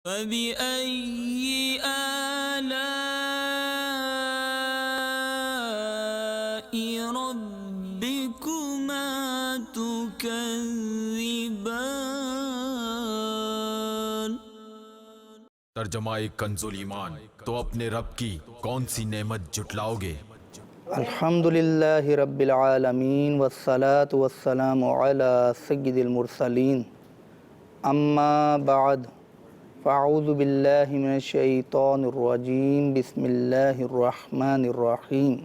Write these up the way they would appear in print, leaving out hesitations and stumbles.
فَبِأَيِّ آلَاءِ رَبِّكُمَا تُكَذِّبَانِ۔ ترجمہ کنز ایمان، تو اپنے رب کی کون سی نعمت جھٹلاؤ گے؟ الحمدللہ رب العالمین والصلاة والسلام علی سید المرسلین، اما بعد فاعوذ باللہ من الشیطان الرجیم، بسم اللہ الرحمن الرحیم۔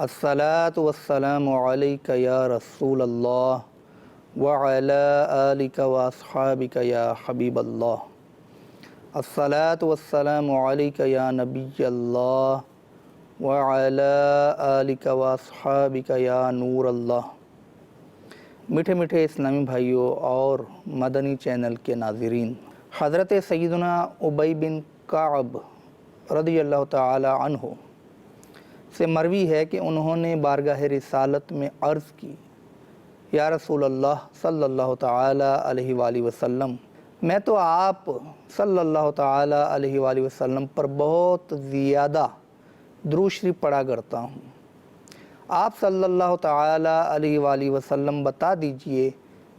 الصلاة والسلام علیک یا رسول اللہ وعلی آلک واصحابک یا حبیب اللہ۔ الصلاة والسلام علیک یا نبی اللہ وعلی آلک واصحابک یا نور اللہ۔ میٹھے میٹھے اسلامی بھائیوں اور مدنی چینل کے ناظرین، حضرت سیدنا ابی بن کعب رضی اللہ تعالی عنہ سے مروی ہے کہ انہوں نے بارگاہ رسالت میں عرض کی، یا رسول اللہ صلی اللہ تعالی علیہ وآلہ وسلم، میں تو آپ صلی اللہ تعالی علیہ وآلہ وسلم پر بہت زیادہ درود شریف پڑھا کرتا ہوں، آپ صلی اللہ تعالی علیہ وآلہ وسلم بتا دیجئے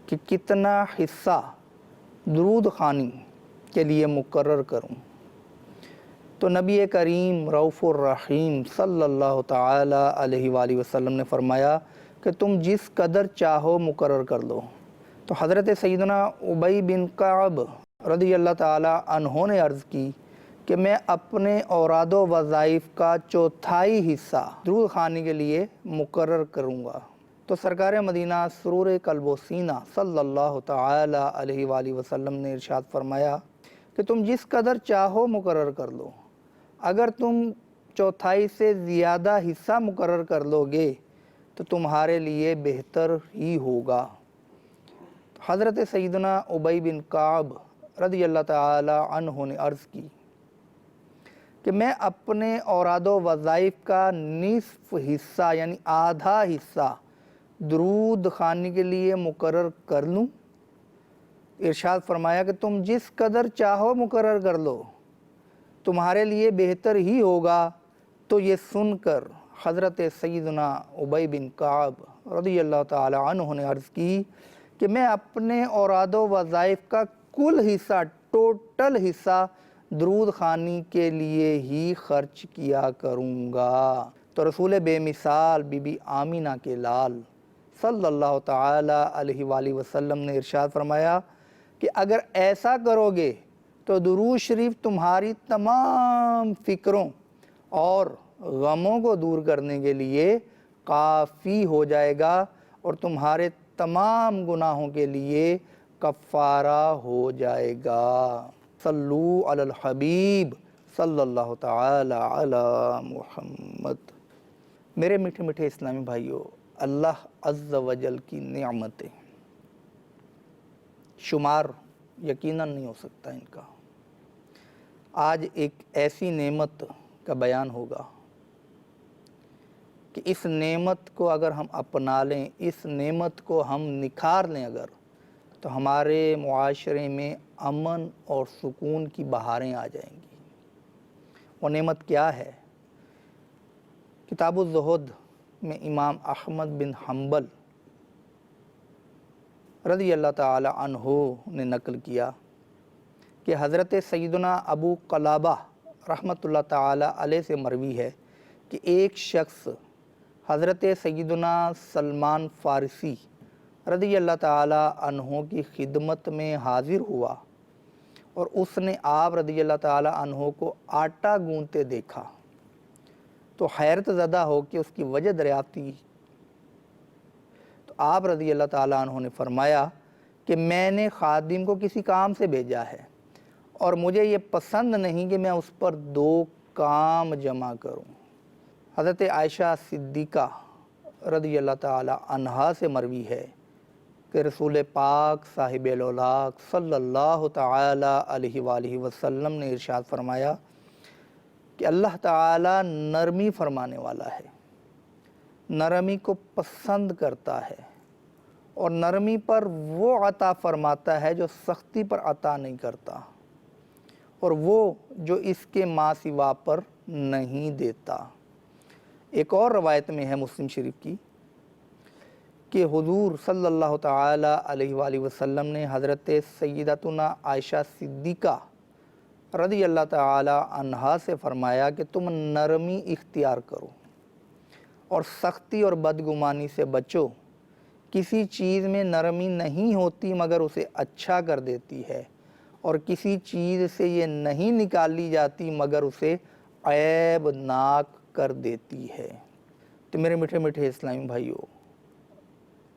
کہ کتنا حصہ درود خوانی کے لیے مقرر کروں؟ تو نبی کریم رؤوف الرحیم صلی اللہ تعالی علیہ وآلہ وسلم نے فرمایا کہ تم جس قدر چاہو مقرر کر لو۔ تو حضرت سیدنا ابی بن کعب رضی اللہ تعالی عنہ نے عرض کی کہ میں اپنے اوراد و وظائف کا چوتھائی حصہ درود خوانی کے لیے مقرر کروں گا۔ تو سرکار مدینہ سرور قلب و سینہ صلی اللہ تعالی علیہ وآلہ وسلم نے ارشاد فرمایا کہ تم جس قدر چاہو مقرر کر لو، اگر تم چوتھائی سے زیادہ حصہ مقرر کر لو گے تو تمہارے لیے بہتر ہی ہوگا۔ حضرت سیدنا ابی بن کعب رضی اللہ تعالی عنہ نے عرض کی کہ میں اپنے اوراد و وظائف کا نصف حصہ یعنی آدھا حصہ درود خوانی کے لیے مقرر کر لوں؟ ارشاد فرمایا کہ تم جس قدر چاہو مقرر کر لو، تمہارے لیے بہتر ہی ہوگا۔ تو یہ سن کر حضرت سیدنا ابی بن کعب رضی اللہ تعالی عنہ نے عرض کی کہ میں اپنے اوراد و وظائف کا کل حصہ، ٹوٹل حصہ درود خوانی کے لیے ہی خرچ کیا کروں گا۔ تو رسول بے مثال بی بی آمینہ کے لال صلی اللہ تعالی علیہ وآلہ وسلم نے ارشاد فرمایا کہ اگر ایسا کرو گے تو درود شریف تمہاری تمام فکروں اور غموں کو دور کرنے کے لیے کافی ہو جائے گا اور تمہارے تمام گناہوں کے لیے کفارہ ہو جائے گا۔ صلو علی الحبیب صلی اللہ تعالی علی محمد۔ میرے میٹھے میٹھے اسلامی بھائیوں، اللہ عز و جل کی نعمتیں شمار یقیناً نہیں ہو سکتا ان کا۔ آج ایک ایسی نعمت کا بیان ہوگا کہ اس نعمت کو اگر ہم اپنا لیں، اس نعمت کو ہم نکھار لیں اگر، تو ہمارے معاشرے میں امن اور سکون کی بہاریں آ جائیں گی۔ وہ نعمت کیا ہے؟ کتاب الزہد میں امام احمد بن حنبل رضی اللہ تعالی عنہ نے نقل کیا کہ حضرت سیدنا ابو قلابہ رحمۃ اللہ تعالی علیہ سے مروی ہے کہ ایک شخص حضرت سیدنا سلمان فارسی رضی اللہ تعالی عنہ کی خدمت میں حاضر ہوا اور اس نے آپ رضی اللہ تعالی عنہ کو آٹا گوندتے دیکھا تو حیرت زدہ ہو کہ اس کی وجہ دریافت کی۔ تو آپ رضی اللہ تعالی عنہ نے فرمایا کہ میں نے خادم کو کسی کام سے بھیجا ہے اور مجھے یہ پسند نہیں کہ میں اس پر دو کام جمع کروں۔ حضرت عائشہ صدیقہ رضی اللہ تعالی عنہا سے مروی ہے کہ رسول پاک صاحب الاولاق صلی اللہ تعالی علیہ وآلہ وسلم نے ارشاد فرمایا کہ اللہ تعالی نرمی فرمانے والا ہے، نرمی کو پسند کرتا ہے اور نرمی پر وہ عطا فرماتا ہے جو سختی پر عطا نہیں کرتا۔ اور وہ جو اس کے ماں سوا پر نہیں دیتا۔ ایک اور روایت میں ہے مسلم شریف کی کہ حضور صلی اللہ تعالی علیہ وآلہ وسلم نے حضرت سیدتنا عائشہ صدیقہ رضی اللہ تعالی عنہا سے فرمایا کہ تم نرمی اختیار کرو اور سختی اور بدگمانی سے بچو۔ کسی چیز میں نرمی نہیں ہوتی مگر اسے اچھا کر دیتی ہے، اور کسی چیز سے یہ نہیں نکالی جاتی مگر اسے عیب ناک کر دیتی ہے۔ تو میرے میٹھے میٹھے اسلامی بھائیوں،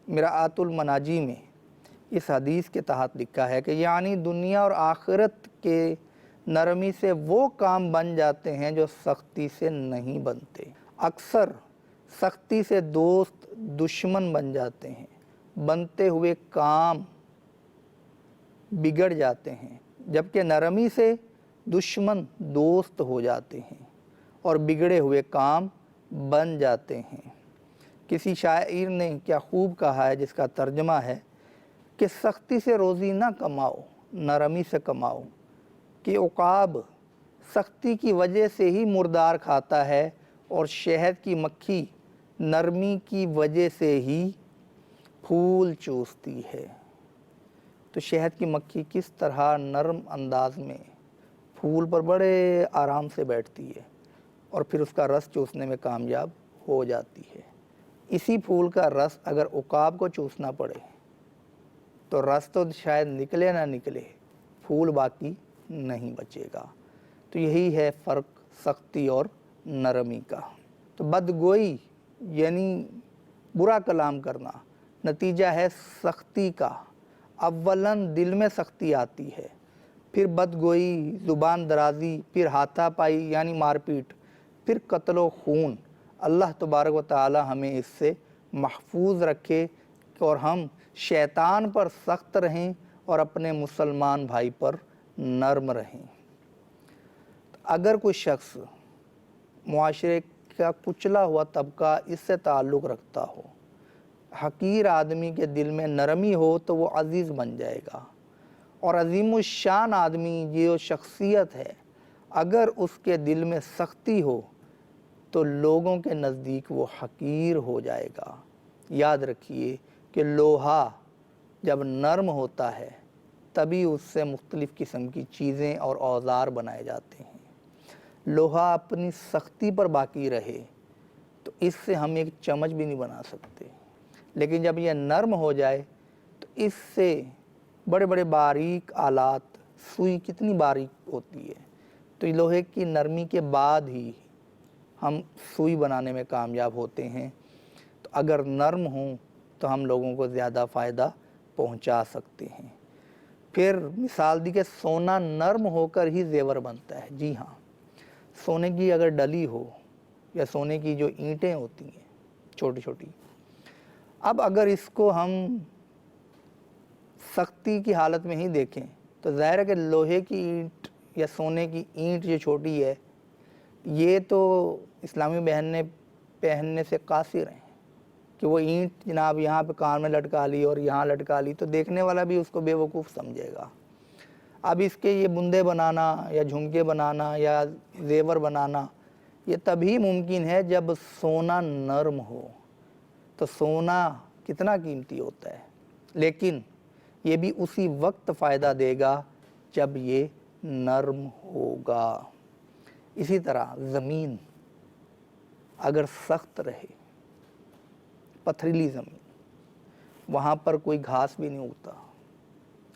مرآت المناجی میں اس حدیث کے تحت لکھا ہے کہ یعنی دنیا اور آخرت کے نرمی سے وہ کام بن جاتے ہیں جو سختی سے نہیں بنتے۔ اکثر سختی سے دوست دشمن بن جاتے ہیں، بنتے ہوئے کام بگڑ جاتے ہیں، جبکہ نرمی سے دشمن دوست ہو جاتے ہیں اور بگڑے ہوئے کام بن جاتے ہیں۔ کسی شاعر نے کیا خوب کہا ہے، جس کا ترجمہ ہے کہ سختی سے روزی نہ کماؤ، نرمی سے کماؤ، کہ عقاب سختی کی وجہ سے ہی مردار کھاتا ہے اور شہد کی مکھی نرمی کی وجہ سے ہی پھول چوستی ہے۔ تو شہد کی مکھی کس طرح نرم انداز میں پھول پر بڑے آرام سے بیٹھتی ہے اور پھر اس کا رس چوسنے میں کامیاب ہو جاتی ہے۔ اسی پھول کا رس اگر عقاب کو چوسنا پڑے تو رس تو شاید نکلے نہ نکلے، پھول باقی نہیں بچے گا۔ تو یہی ہے فرق سختی اور نرمی کا۔ تو بدگوئی یعنی برا کلام کرنا نتیجہ ہے سختی کا۔ اولاً دل میں سختی آتی ہے، پھر بدگوئی، زبان درازی، پھر ہاتھا پائی یعنی مار پیٹ، پھر قتل و خون۔ اللہ تبارک و تعالی ہمیں اس سے محفوظ رکھے اور ہم شیطان پر سخت رہیں اور اپنے مسلمان بھائی پر نرم رہیں۔ اگر کوئی شخص معاشرے کا کچلا ہوا طبقہ اس سے تعلق رکھتا ہو، حقیر آدمی کے دل میں نرمی ہو تو وہ عزیز بن جائے گا، اور عظیم الشان آدمی جو شخصیت ہے اگر اس کے دل میں سختی ہو تو لوگوں کے نزدیک وہ حقیر ہو جائے گا۔ یاد رکھیے کہ لوہا جب نرم ہوتا ہے تبھی اس سے مختلف قسم کی چیزیں اور اوزار بنائے جاتے ہیں۔ لوہا اپنی سختی پر باقی رہے تو اس سے ہم ایک چمچ بھی نہیں بنا سکتے، لیکن جب یہ نرم ہو جائے تو اس سے بڑے بڑے باریک آلات، سوئی کتنی باریک ہوتی ہے، تو لوہے کی نرمی کے بعد ہی ہم سوئی بنانے میں کامیاب ہوتے ہیں۔ تو اگر نرم ہوں تو ہم لوگوں کو زیادہ فائدہ پہنچا سکتے ہیں۔ پھر مثال دی کہ سونا نرم ہو کر ہی زیور بنتا ہے۔ جی ہاں، سونے کی اگر ڈلی ہو یا سونے کی جو اینٹیں ہوتی ہیں چھوٹی چھوٹی، اب اگر اس کو ہم سختی کی حالت میں ہی دیکھیں تو ظاہر ہے کہ لوہے کی اینٹ یا سونے کی اینٹ جو چھوٹی ہے یہ تو اسلامی بہن نے پہننے سے قاصر ہیں کہ وہ اینٹ جناب یہاں پہ کان میں لٹکا لی اور یہاں لٹکا لی، تو دیکھنے والا بھی اس کو بے وقوف سمجھے گا۔ اب اس کے یہ بندے بنانا یا جھمکے بنانا یا زیور بنانا یہ تبھی ممکن ہے جب سونا نرم ہو۔ تو سونا کتنا قیمتی ہوتا ہے، لیکن یہ بھی اسی وقت فائدہ دے گا جب یہ نرم ہوگا۔ اسی طرح زمین اگر سخت رہے، پتھریلی زمین، وہاں پر کوئی گھاس بھی نہیں اگتا،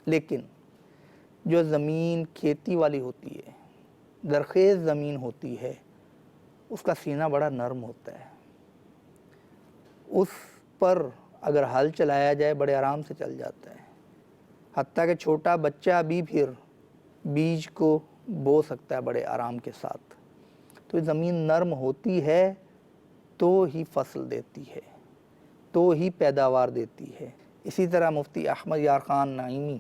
لیکن جو زمین کھیتی والی ہوتی ہے، زرخیز زمین ہوتی ہے، اس کا سینہ بڑا نرم ہوتا ہے، اس پر اگر ہل چلایا جائے بڑے آرام سے چل جاتا ہے، حتیٰ کہ چھوٹا بچہ بھی پھر بیج کو بو سکتا ہے بڑے آرام کے ساتھ۔ تو زمین نرم ہوتی ہے تو ہی فصل دیتی ہے، تو ہی پیداوار دیتی ہے۔ اسی طرح مفتی احمد یار خان نعیمی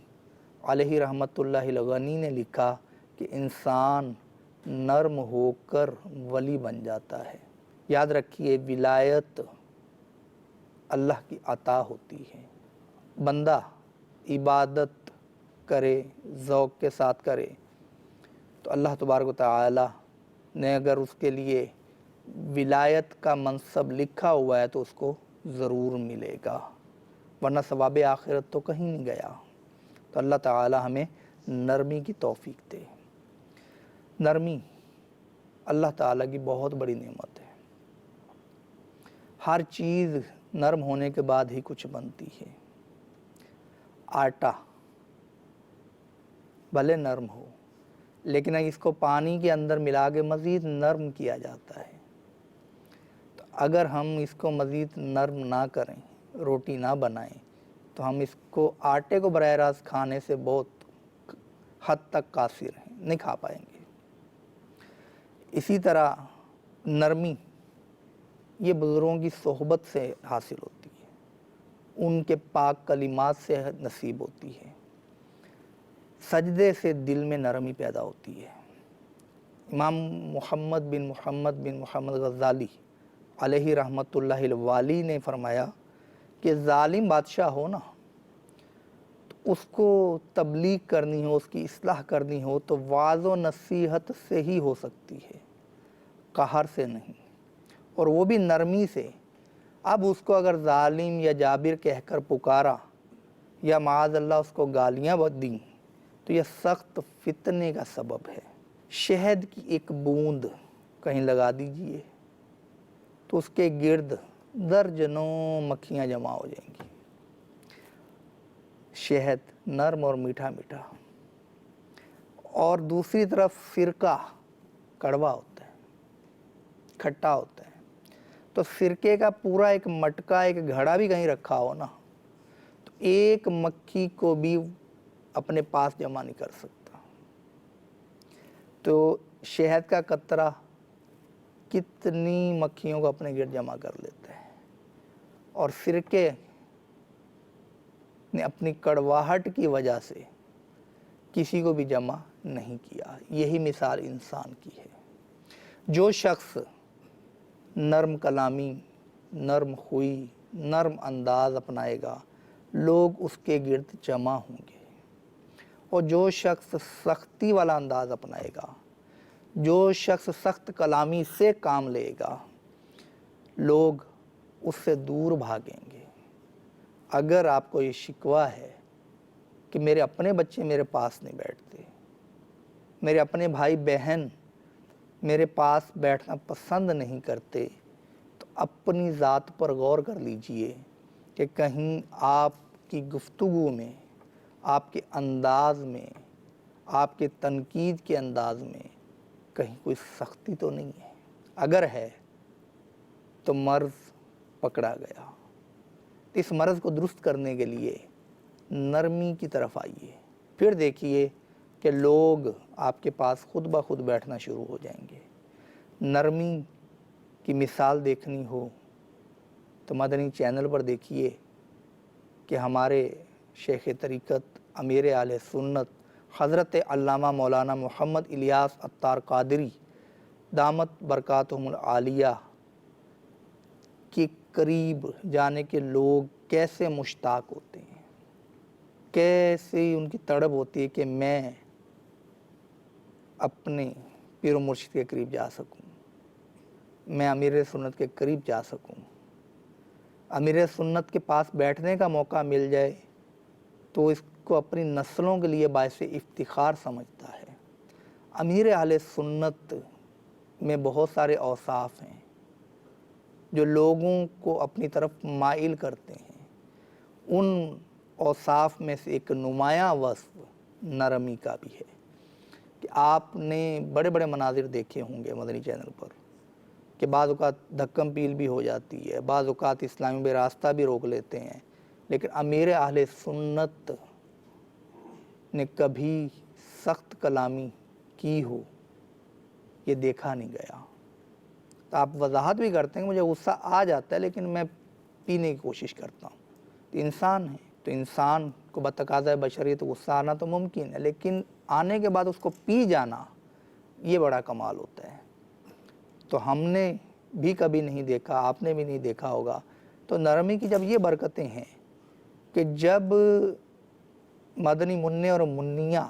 علیہ رحمۃ اللہ الغنی نے لکھا کہ انسان نرم ہو کر ولی بن جاتا ہے۔ یاد رکھیے ولایت اللہ کی عطا ہوتی ہے، بندہ عبادت کرے، ذوق کے ساتھ کرے تو اللہ تبارک و تعالی نے اگر اس کے لیے ولایت کا منصب لکھا ہوا ہے تو اس کو ضرور ملے گا، ورنہ ثواب آخرت تو کہیں نہیں گیا۔ تو اللہ تعالی ہمیں نرمی کی توفیق دے۔ نرمی اللہ تعالیٰ کی بہت بڑی نعمت ہے۔ ہر چیز نرم ہونے کے بعد ہی کچھ بنتی ہے۔ آٹا بھلے نرم ہو لیکن اس کو پانی کے اندر ملا کے مزید نرم کیا جاتا ہے۔ تو اگر ہم اس کو مزید نرم نہ کریں، روٹی نہ بنائیں، تو ہم اس کو آٹے کو براہ راست کھانے سے بہت حد تک قاصر ہیں، نہیں کھا پائیں گے۔ اسی طرح نرمی یہ بزرگوں کی صحبت سے حاصل ہوتی ہے، ان کے پاک کلمات سے نصیب ہوتی ہے، سجدے سے دل میں نرمی پیدا ہوتی ہے۔ امام محمد بن محمد غزالی علیہ رحمۃ اللہ الوالی نے فرمایا کہ ظالم بادشاہ ہو نا، تو اس کو تبلیغ کرنی ہو، اس کی اصلاح کرنی ہو تو وعظ و نصیحت سے ہی ہو سکتی ہے، قہر سے نہیں، اور وہ بھی نرمی سے۔ اب اس کو اگر ظالم یا جابر کہہ کر پکارا یا معاذ اللہ اس کو گالیاں دیں تو یہ سخت فتنے کا سبب ہے۔ شہد کی ایک بوند کہیں لگا دیجئے تو اس کے گرد درجنوں مکھیاں جمع ہو جائیں گی۔ شہد نرم اور میٹھا میٹھا، اور دوسری طرف سرکہ کڑوا ہوتا ہے، کھٹا ہوتا ہے۔ تو سرکے کا پورا ایک مٹکا، ایک گھڑا بھی کہیں رکھا ہو نا، تو ایک مکھی کو بھی اپنے پاس جمع نہیں کر سکتا۔ تو شہد کا قطرہ کتنی مکھیوں کو اپنے گرد جمع کر لیتا ہے، اور سرکے نے اپنی کڑواہٹ کی وجہ سے کسی کو بھی جمع نہیں کیا۔ یہی مثال انسان کی ہے۔ جو شخص نرم کلامی، نرم خوئی، نرم انداز اپنائے گا، لوگ اس کے گرد جمع ہوں گے، اور جو شخص سختی والا انداز اپنائے گا، جو شخص سخت کلامی سے کام لے گا، لوگ اس سے دور بھاگیں گے۔ اگر آپ کو یہ شکوہ ہے کہ میرے اپنے بچے میرے پاس نہیں بیٹھتے، میرے اپنے بھائی بہن میرے پاس بیٹھنا پسند نہیں کرتے، تو اپنی ذات پر غور کر لیجئے کہ کہیں آپ کی گفتگو میں، آپ کے انداز میں، آپ کے تنقید کے انداز میں کہیں کوئی سختی تو نہیں ہے۔ اگر ہے تو مرض پکڑا گیا۔ اس مرض کو درست کرنے کے لیے نرمی کی طرف آئیے، پھر دیکھیے کہ لوگ آپ کے پاس خود بخود بیٹھنا شروع ہو جائیں گے۔ نرمی کی مثال دیکھنی ہو تو مدنی چینل پر دیکھیے کہ ہمارے شیخ طریقت امیر اہل سنت حضرت علامہ مولانا محمد الیاس عطار قادری دامت برکاتہم العالیہ کے قریب جانے کے لوگ کیسے مشتاق ہوتے ہیں، کیسے ان کی تڑپ ہوتی ہے کہ میں اپنے پیر و مرشد کے قریب جا سکوں، میں امیر سنت کے قریب جا سکوں، امیر سنت کے پاس بیٹھنے کا موقع مل جائے تو اس کو اپنی نسلوں کے لیے باعث افتخار سمجھتا ہے۔ امیر اہل سنت میں بہت سارے اوصاف ہیں جو لوگوں کو اپنی طرف مائل کرتے ہیں۔ ان اوصاف میں سے ایک نمایاں وصف نرمی کا بھی ہے کہ آپ نے بڑے بڑے مناظر دیکھے ہوں گے مدنی چینل پر کہ بعض اوقات دھکم پیل بھی ہو جاتی ہے، بعض اوقات اسلامی بے راستہ بھی روک لیتے ہیں، لیکن امیر اہل سنت نے کبھی سخت کلامی کی ہو یہ دیکھا نہیں گیا۔ تو آپ وضاحت بھی کرتے ہیں کہ مجھے غصہ آ جاتا ہے لیکن میں پینے کی کوشش کرتا ہوں۔ تو انسان ہے، تو انسان کو بتقاضۂ بشریت غصہ آنا تو ممکن ہے، لیکن آنے کے بعد اس کو پی جانا یہ بڑا کمال ہوتا ہے۔ تو ہم نے بھی کبھی نہیں دیکھا، آپ نے بھی نہیں دیکھا ہوگا۔ تو نرمی کی جب یہ برکتیں ہیں کہ جب مدنی منع اور منیاں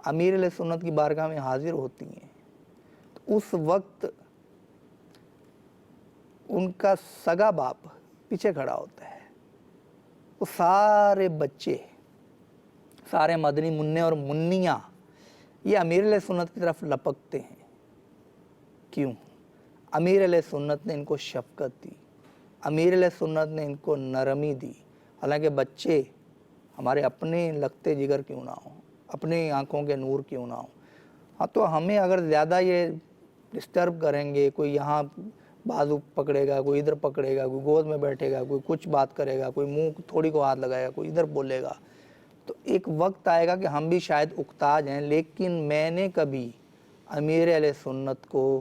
امیر علیہ سنت کی بارگاہ میں حاضر ہوتی ہیں تو اس وقت ان کا سگا باپ پیچھے کھڑا ہوتا ہے، وہ سارے بچے، سارے مدنی منع اور منیاں یہ امیر علیہ سنت کی طرف لپکتے ہیں۔ کیوں؟ امیر علیہ سنت نے ان کو شفقت دی، امیر علیہ سنت نے ان کو نرمی دی، حالانکہ بچے ہمارے اپنے لگتے جگر کیوں نہ ہوں، اپنی آنکھوں کے نور کیوں نہ ہوں، ہاں تو ہمیں اگر زیادہ یہ ڈسٹرب کریں گے، کوئی یہاں بازو پکڑے گا، کوئی ادھر پکڑے گا، کوئی گود میں بیٹھے گا، کوئی کچھ بات کرے گا، کوئی منہ تھوڑی کو ہاتھ لگائے گا، کوئی ادھر بولے گا، تو ایک وقت آئے گا کہ ہم بھی شاید اکتا جائیں۔ لیکن میں نے کبھی امیر علیہ سنت کو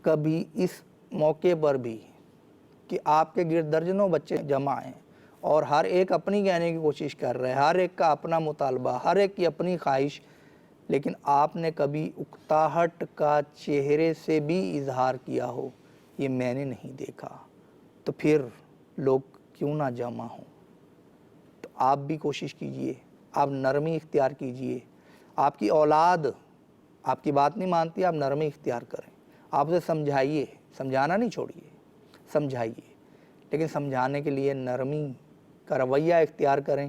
کبھی اس موقع پر بھی کہ آپ کے گرد درجنوں بچے جمع ہیں اور ہر ایک اپنی کہنے کی کوشش کر رہے ہیں، ہر ایک کا اپنا مطالبہ، ہر ایک کی اپنی خواہش، لیکن آپ نے کبھی اکتاہٹ کا چہرے سے بھی اظہار کیا ہو، یہ میں نے نہیں دیکھا۔ تو پھر لوگ کیوں نہ جمع ہوں؟ تو آپ بھی کوشش کیجئے، آپ نرمی اختیار کیجئے۔ آپ کی اولاد آپ کی بات نہیں مانتی، آپ نرمی اختیار کریں، آپ اسے سمجھائیے، سمجھانا نہیں چھوڑیے، سمجھائیے، لیکن سمجھانے کے لیے نرمی کا رویہ اختیار کریں،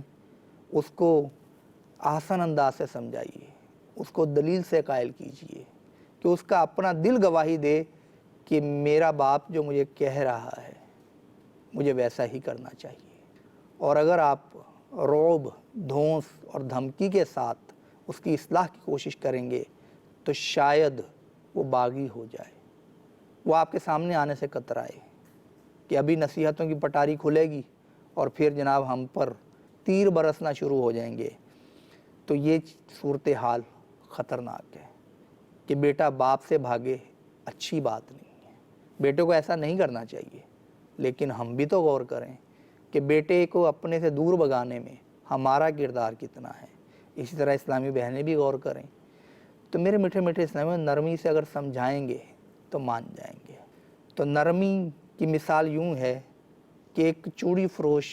اس کو آسان انداز سے سمجھائیے، اس کو دلیل سے قائل کیجئے کہ اس کا اپنا دل گواہی دے کہ میرا باپ جو مجھے کہہ رہا ہے مجھے ویسا ہی کرنا چاہیے۔ اور اگر آپ رعب، دھونس اور دھمکی کے ساتھ اس کی اصلاح کی کوشش کریں گے تو شاید وہ باغی ہو جائے، وہ آپ کے سامنے آنے سے کترائے کہ ابھی نصیحتوں کی پٹاری کھلے گی اور پھر جناب ہم پر تیر برسنا شروع ہو جائیں گے۔ تو یہ صورتحال خطرناک ہے کہ بیٹا باپ سے بھاگے، اچھی بات نہیں ہے، بیٹے کو ایسا نہیں کرنا چاہیے۔ لیکن ہم بھی تو غور کریں کہ بیٹے کو اپنے سے دور بھگانے میں ہمارا کردار کتنا ہے۔ اسی طرح اسلامی بہنیں بھی غور کریں۔ تو میرے میٹھے میٹھے اسلامی نرمی سے اگر سمجھائیں گے تو مان جائیں گے۔ تو نرمی کی مثال یوں ہے کہ ایک چوڑی فروش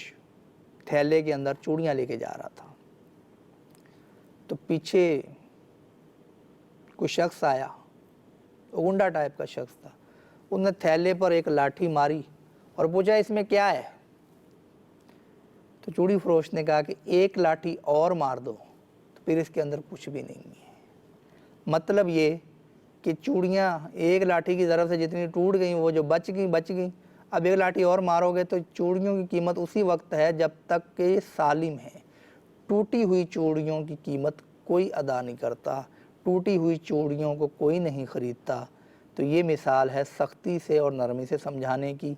تھیلے کے اندر چوڑیاں لے کے جا رہا تھا، تو پیچھے کوئی شخص آیا، گنڈا ٹائپ کا شخص تھا، اس نے تھیلے پر ایک لاٹھی ماری اور پوچھا اس میں کیا ہے؟ تو چوڑی فروش نے کہا کہ ایک لاٹھی اور مار دو تو پھر اس کے اندر کچھ بھی نہیں ہے۔ مطلب یہ کہ چوڑیاں ایک لاٹھی کی ضرب سے جتنی ٹوٹ گئیں وہ جو بچ گئیں، اب ایک لاٹھی اور مارو گے تو چوڑیوں کی قیمت اسی وقت ہے جب تک کہ یہ سالم ہے۔ ٹوٹی ہوئی چوڑیوں کی قیمت کوئی ادا نہیں کرتا، ٹوٹی ہوئی چوڑیوں کو کوئی نہیں خریدتا۔ تو یہ مثال ہے سختی سے اور نرمی سے سمجھانے کی۔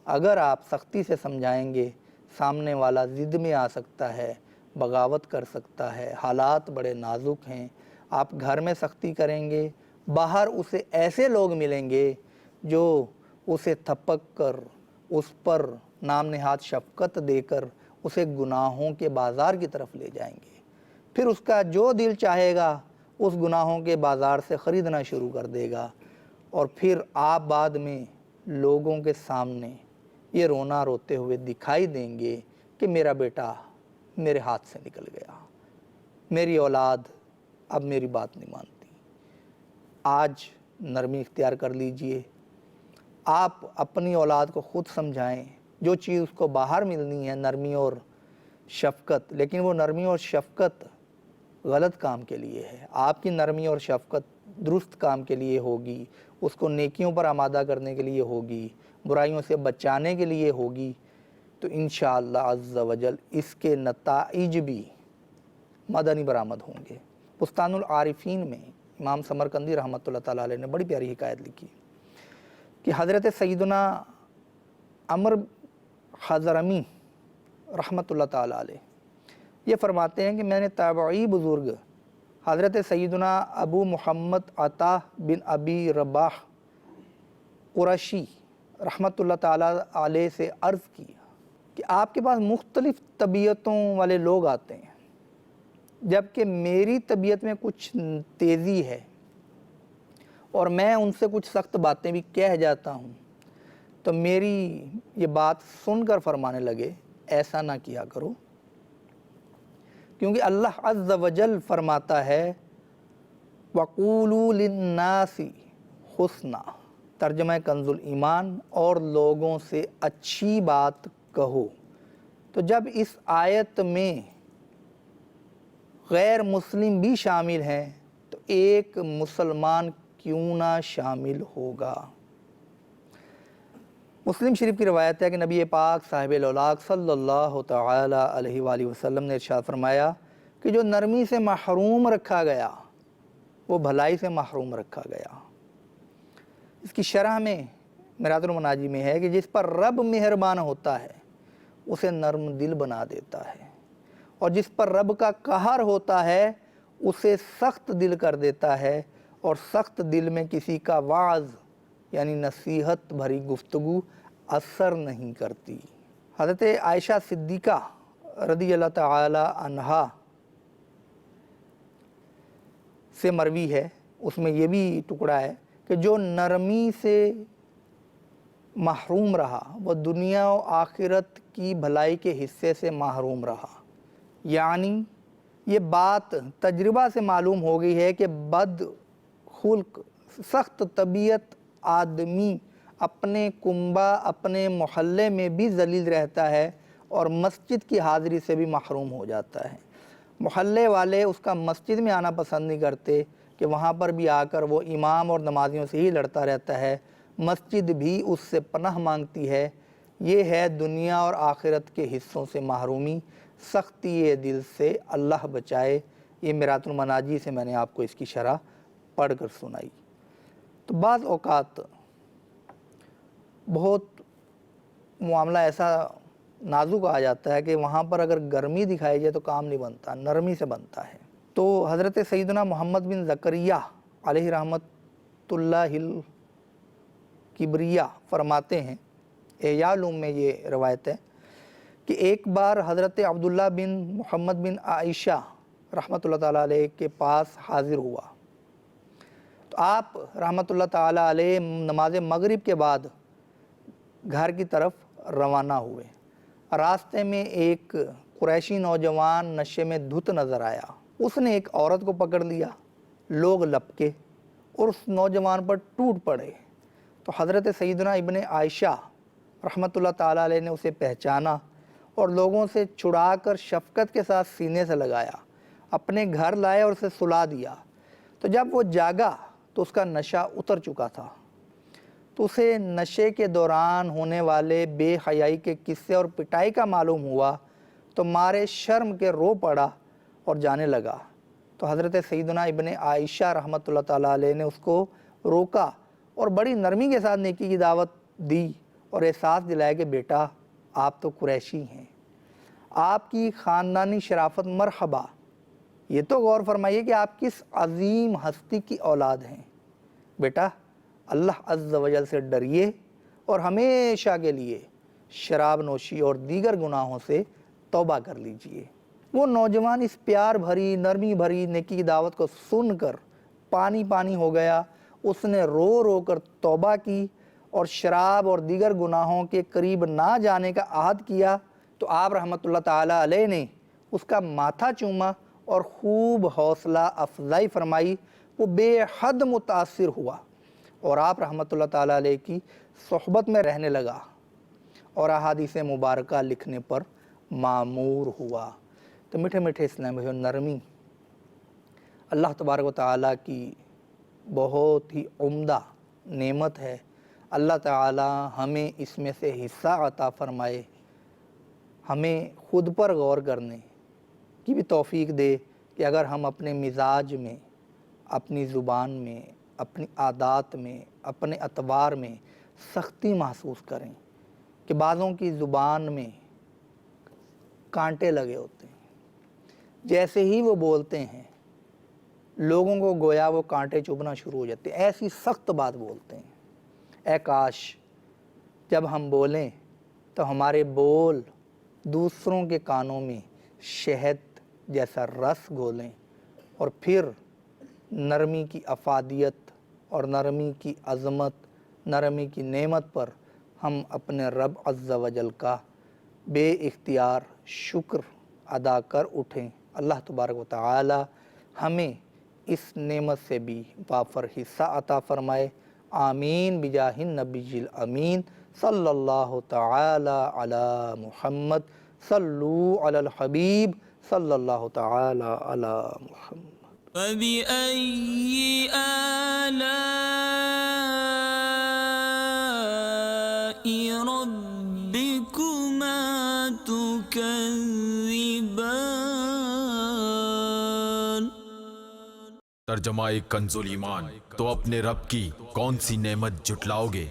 اگر آپ سختی سے سمجھائیں گے، سامنے والا ضد میں آ سکتا ہے، بغاوت کر سکتا ہے، حالات بڑے نازک ہیں۔ آپ گھر میں سختی کریں گے، باہر اسے ایسے لوگ ملیں گے جو اسے تھپک کر، اس پر نام نہاد شفقت دے کر اسے گناہوں کے بازار کی طرف لے جائیں گے۔ پھر اس کا جو دل چاہے گا اس گناہوں کے بازار سے خریدنا شروع کر دے گا، اور پھر آپ بعد میں لوگوں کے سامنے یہ رونا روتے ہوئے دکھائی دیں گے کہ میرا بیٹا میرے ہاتھ سے نکل گیا، میری اولاد اب میری بات نہیں مانتی۔ آج نرمی اختیار کر لیجئے، آپ اپنی اولاد کو خود سمجھائیں، جو چیز اس کو باہر ملنی ہے نرمی اور شفقت، لیکن وہ نرمی اور شفقت غلط کام کے لیے ہے۔ آپ کی نرمی اور شفقت درست کام کے لیے ہوگی، اس کو نیکیوں پر آمادہ کرنے کے لیے ہوگی، برائیوں سے بچانے کے لیے ہوگی، تو انشاءاللہ عز و جل اس کے نتائج بھی مدنی برآمد ہوں گے۔ بستان العارفین میں امام سمرقندی رحمۃ اللہ تعالیٰ علیہ نے بڑی پیاری حکایت لکھی کہ حضرت سیدنا عمر حضرمی رحمۃ اللہ تعالیٰ علیہ یہ فرماتے ہیں کہ میں نے تابعی بزرگ حضرت سیدنا ابو محمد عطا بن ابی رباح قرشی رحمۃ اللہ تعالیٰ علیہ سے عرض کیا کہ آپ کے پاس مختلف طبیعتوں والے لوگ آتے ہیں، جبکہ میری طبیعت میں کچھ تیزی ہے اور میں ان سے کچھ سخت باتیں بھی کہہ جاتا ہوں، تو میری یہ بات سن کر فرمانے لگے ایسا نہ کیا کرو، کیونکہ اللہ عز و جل فرماتا ہے وَقُولُوا لِلنَّاسِ حُسْنًا، ترجمہ کنز الایمان، اور لوگوں سے اچھی بات کہو۔ تو جب اس آیت میں غیر مسلم بھی شامل ہیں تو ایک مسلمان کیوں نہ شامل ہوگا؟ مسلم شریف کی روایت ہے کہ نبی پاک صاحب الاولاق صلی اللہ تعالی علیہ وآلہ وسلم نے ارشاد فرمایا کہ جو نرمی سے محروم رکھا گیا وہ بھلائی سے محروم رکھا گیا۔ اس کی شرح میں میرات المناجی میں ہے کہ جس پر رب مہربان ہوتا ہے اسے نرم دل بنا دیتا ہے، اور جس پر رب کا قہر ہوتا ہے اسے سخت دل کر دیتا ہے، اور سخت دل میں کسی کا وعظ یعنی نصیحت بھری گفتگو اثر نہیں کرتی۔ حضرت عائشہ صدیقہ رضی اللہ تعالی عنہا سے مروی ہے، اس میں یہ بھی ٹکڑا ہے کہ جو نرمی سے محروم رہا وہ دنیا و آخرت کی بھلائی کے حصے سے محروم رہا۔ یعنی یہ بات تجربہ سے معلوم ہو گئی ہے کہ بد خلق سخت طبیعت آدمی اپنے کنبہ اپنے محلے میں بھی ذلیل رہتا ہے اور مسجد کی حاضری سے بھی محروم ہو جاتا ہے۔ محلے والے اس کا مسجد میں آنا پسند نہیں کرتے کہ وہاں پر بھی آ کر وہ امام اور نمازیوں سے ہی لڑتا رہتا ہے، مسجد بھی اس سے پناہ مانگتی ہے۔ یہ ہے دنیا اور آخرت کے حصوں سے محرومی، سختی دل سے اللہ بچائے۔ یہ میرات المناجی سے میں نے آپ کو اس کی شرح پڑھ کر سنائی۔ تو بعض اوقات بہت معاملہ ایسا نازک آ جاتا ہے کہ وہاں پر اگر گرمی دکھائی جائے تو کام نہیں بنتا، نرمی سے بنتا ہے۔ تو حضرت سیدنا محمد بن زکریہ علیہ رحمت اللہ الکبریہ فرماتے ہیں، احیاء علوم میں یہ روایت ہے کہ ایک بار حضرت عبداللہ بن محمد بن عائشہ رحمۃ اللہ تعالیٰ علیہ کے پاس حاضر ہوا تو آپ رحمۃ اللہ تعالیٰ علیہ نماز مغرب کے بعد گھر کی طرف روانہ ہوئے۔ راستے میں ایک قریشی نوجوان نشے میں دھت نظر آیا، اس نے ایک عورت کو پکڑ لیا، لوگ لپکے اور اس نوجوان پر ٹوٹ پڑے۔ تو حضرت سیدنا ابن عائشہ رحمۃ اللہ تعالیٰ علیہ نے اسے پہچانا اور لوگوں سے چھڑا کر شفقت کے ساتھ سینے سے لگایا، اپنے گھر لائے اور اسے سلا دیا۔ تو جب وہ جاگا تو اس کا نشہ اتر چکا تھا، تو اسے نشے کے دوران ہونے والے بے حیائی کے قصے اور پٹائی کا معلوم ہوا تو مارے شرم کے رو پڑا اور جانے لگا۔ تو حضرت سیدنا ابن عائشہ رحمۃ اللہ تعالیٰ علیہ نے اس کو روکا اور بڑی نرمی کے ساتھ نیکی کی دعوت دی اور احساس دلایا کہ بیٹا آپ تو قریشی ہیں، آپ کی خاندانی شرافت مرحبا۔ یہ تو غور فرمائیے کہ آپ کس عظیم ہستی کی اولاد ہیں۔ بیٹا اللہ عز و جل سے ڈریے اور ہمیشہ کے لیے شراب نوشی اور دیگر گناہوں سے توبہ کر لیجئے۔ وہ نوجوان اس پیار بھری نرمی بھری نیکی کی دعوت کو سن کر پانی پانی ہو گیا۔ اس نے رو رو کر توبہ کی اور شراب اور دیگر گناہوں کے قریب نہ جانے کا عہد کیا۔ تو آپ رحمۃ اللہ تعالیٰ علیہ نے اس کا ماتھا چوما اور خوب حوصلہ افزائی فرمائی۔ وہ بے حد متاثر ہوا اور آپ رحمۃ اللہ تعالیٰ علیہ کی صحبت میں رہنے لگا اور احادیث مبارکہ لکھنے پر مامور ہوا۔ تو میٹھے میٹھے اسلامی نرمی اللہ تبارک و تعالیٰ کی بہت ہی عمدہ نعمت ہے۔ اللہ تعالیٰ ہمیں اس میں سے حصہ عطا فرمائے، ہمیں خود پر غور کرنے کی بھی توفیق دے کہ اگر ہم اپنے مزاج میں، اپنی زبان میں، اپنی عادات میں، اپنے اطوار میں سختی محسوس کریں کہ بعضوں کی زبان میں کانٹے لگے ہوتے ہیں، جیسے ہی وہ بولتے ہیں لوگوں کو گویا وہ کانٹے چبھنا شروع ہو جاتے ہیں، ایسی سخت بات بولتے ہیں۔ اے کاش جب ہم بولیں تو ہمارے بول دوسروں کے کانوں میں شہد جیسا رس گھولیں اور پھر نرمی کی افادیت اور نرمی کی عظمت، نرمی کی نعمت پر ہم اپنے رب عز و جل کا بے اختیار شکر ادا کر اٹھیں۔ اللہ تبارک و تعالی ہمیں اس نعمت سے بھی وافر حصہ عطا فرمائے، آمین بجاہ النبی الامین صلی اللہ تعالی علی محمد، صلو علی الحبیب صلی اللہ تعالی علی محمد۔ فبأي آلاء ربكما تكذبان۔ ترجمہ کنز ایمان، تو اپنے رب کی کون سی نعمت جھٹلاؤ گے؟